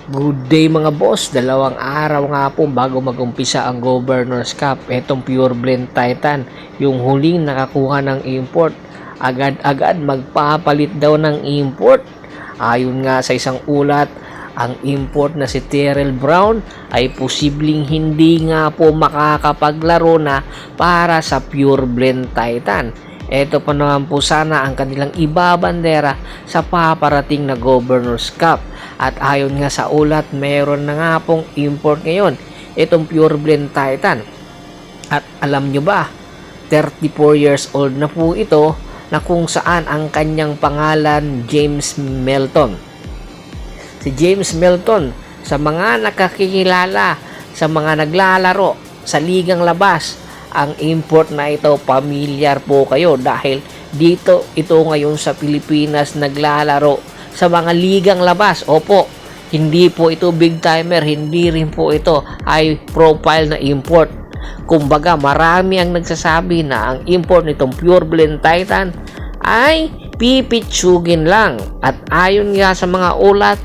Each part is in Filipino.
Good day mga boss, dalawang araw nga po bago mag-umpisa ang Governor's Cup. Etong Pure Blend Titan, yung huling nakakuha ng import, agad-agad magpapalit daw ng import. Ayon nga sa isang ulat, ang import na si Terrell Brown ay posibleng hindi nga po makakapaglaro na para sa Pure Blend Titan. Ito pa naman po sana ang kanilang ibabandera sa paparating na Governor's Cup. At ayon nga sa ulat, meron na nga pong import ngayon itong Pure Blend Titan. At alam nyo ba, 34 years old na po ito, na kung saan ang kanyang pangalan James Melton. Si James Melton, sa mga nakakikilala, sa mga naglalaro sa ligang labas, ang import na ito, pamilyar po kayo dahil dito ito ngayon sa Pilipinas naglalaro sa mga ligang labas. Opo, hindi po ito big timer, hindi rin po ito high profile na import. Kumbaga, marami ang nagsasabi na ang import nitong Pure Blend Titan ay pipitsugin lang. At ayon nga sa mga ulat,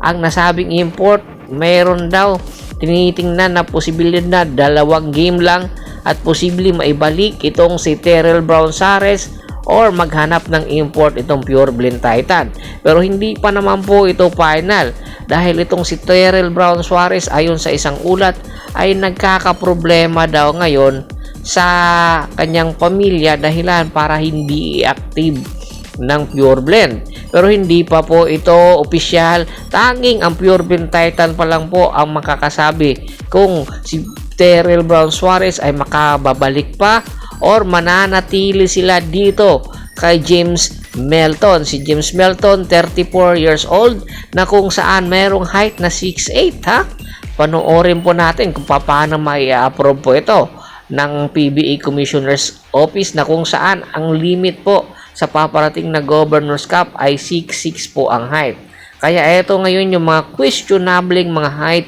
ang nasabing import, mayroon daw tinitingnan na posibilidad na 2 game lang at posibleng maibalik itong si Terrell Brown Sares or maghanap ng import itong Pure Blend Titan. Pero hindi pa naman po ito final dahil itong si Terrell Brown Suarez, ayon sa isang ulat, ay nagkakaproblema daw ngayon sa kanyang pamilya dahilan para hindi active ng Pure Blend. Pero hindi pa po ito opisyal, tanging ang Pure Blend Titan pa lang po ang makakasabi kung si Terrell Brown Suarez ay makababalik pa or mananatili sila dito kay James Melton. Si James Melton, 34 years old, na kung saan merong height na 6'8", ha? Panoorin po natin kung paano mai-approve po ito ng PBA Commissioner's Office, na kung saan ang limit po sa paparating na Governor's Cup ay 6'6" po ang height. Kaya ito ngayon yung mga questionable mga height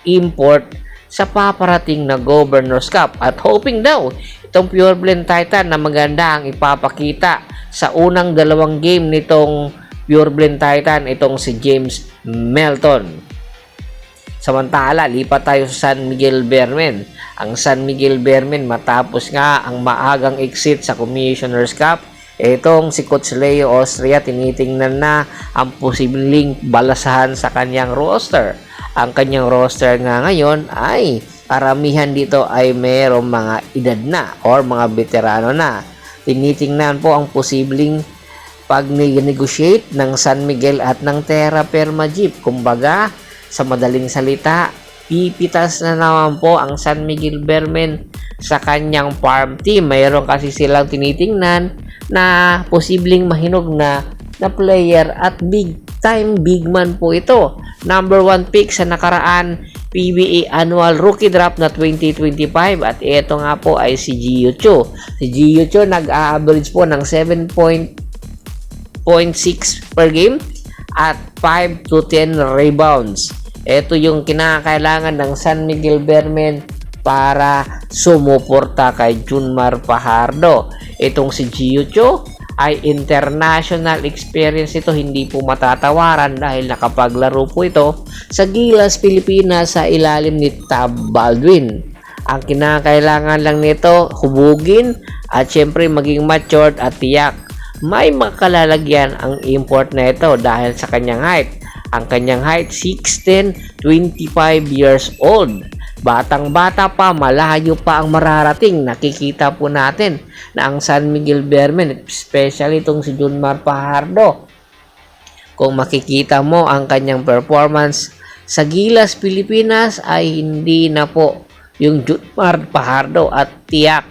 import sa paparating na Governor's Cup. At hoping daw itong Pure Blend Titan na maganda ang ipapakita sa unang 2 game nitong Pure Blend Titan, itong si James Melton. Samantala, lipat tayo sa San Miguel Beermen. Ang San Miguel Beermen, matapos nga ang maagang exit sa Commissioner's Cup, itong si Coach Leo Austria, tinitingnan na ang posibleng balasahan sa kanyang roster. Ang kanyang roster nga ngayon ay karamihan dito ay mayroong mga edad na or mga veterano na. Tinitingnan po ang posibleng pag-negotiate ng San Miguel at ng Terra Firma Jeep. Kumbaga, sa madaling salita, pipitas na naman po ang San Miguel Beermen sa kanyang farm team. Mayroon kasi silang tinitingnan na posibleng mahinog na player at big time big man po ito. Number 1 pick sa nakaraan PBA Annual Rookie Draft na 2025, at ito nga po ay si Gio Cho. Si Gio Cho nag-average po ng 7.6 per game at 5 to 10 rebounds. Ito yung kinakailangan ng San Miguel Beermen para sumuporta kay Junmar Fajardo. Itong si Gio Cho ay international experience ito, hindi po matatawaran dahil nakapaglaro po ito sa Gilas, Pilipinas sa ilalim ni Tab Baldwin. Ang kinakailangan lang nito, hubugin at syempre maging matured at tiyak. May makalalagyan ang import na ito dahil sa kanyang height. Ang kanyang height, 6'10", 25 years old. Batang-bata pa, malayo pa ang mararating. Nakikita po natin na ang San Miguel Beermen, especially itong si Junmar Fajardo, kung makikita mo ang kanyang performance sa Gilas, Pilipinas, ay hindi na po yung Junmar Fajardo, at tiyak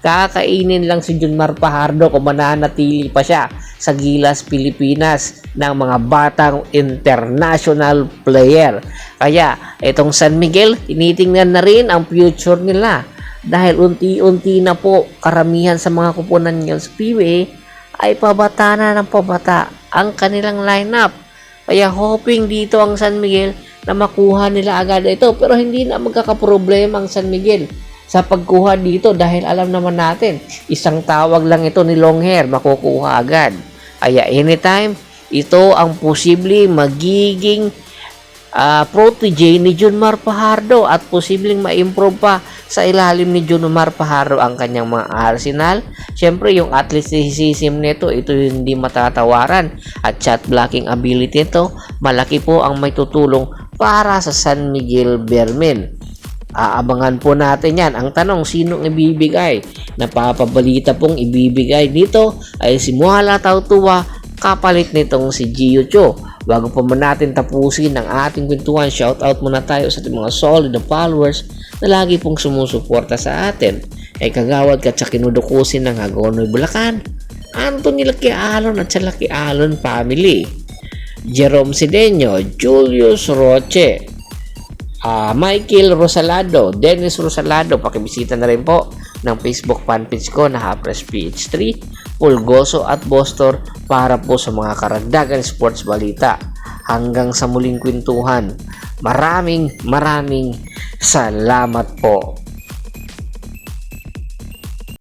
kakainin lang si Junmar Fajardo kung mananatili pa siya sa Gilas, Pilipinas ng mga batang international player. Kaya itong San Miguel, tinitingnan na rin ang future nila dahil unti-unti na po karamihan sa mga kupunan ng PBA ay pabata na ng pabata ang kanilang lineup. Kaya hoping dito ang San Miguel na makuha nila agad ito, pero hindi na magkakaproblema ang San Miguel sa pagkuha dito dahil alam naman natin, isang tawag lang ito ni Longhair, makukuha agad. Kaya anytime, ito ang posible magiging protege ni Junmar Fajardo at posibleng ma-improve pa sa ilalim ni Junmar Fajardo ang kanyang mga arsenal. Siyempre, yung athleticism nito, ito hindi matatawaran at shot blocking ability nito, malaki po ang may tutulong para sa San Miguel Beermen. Aabangan po natin yan. Ang tanong, sinong ibibigay? Napapabalita pong ibibigay dito ay si Muala Tautua kapalit nitong si Gio Cho. Bago pa man natin tapusin ang ating kwentuhan, shoutout muna tayo sa ating mga solid na followers na lagi pong sumusuporta sa atin. Ay kagawad ka sa kinudukusin ng Hagonoy Bulacan, Anthony Laquialon at sa Laquialon family, Jerome Sideño, Julius Roche, Michael Rosalado, Dennis Rosalado. Pakibisita na rin po ng Facebook fanpage ko na Hapres PH3, Pulgoso at Bostor para po sa mga karagdagan sports balita. Hanggang sa muling kwentuhan, maraming salamat po.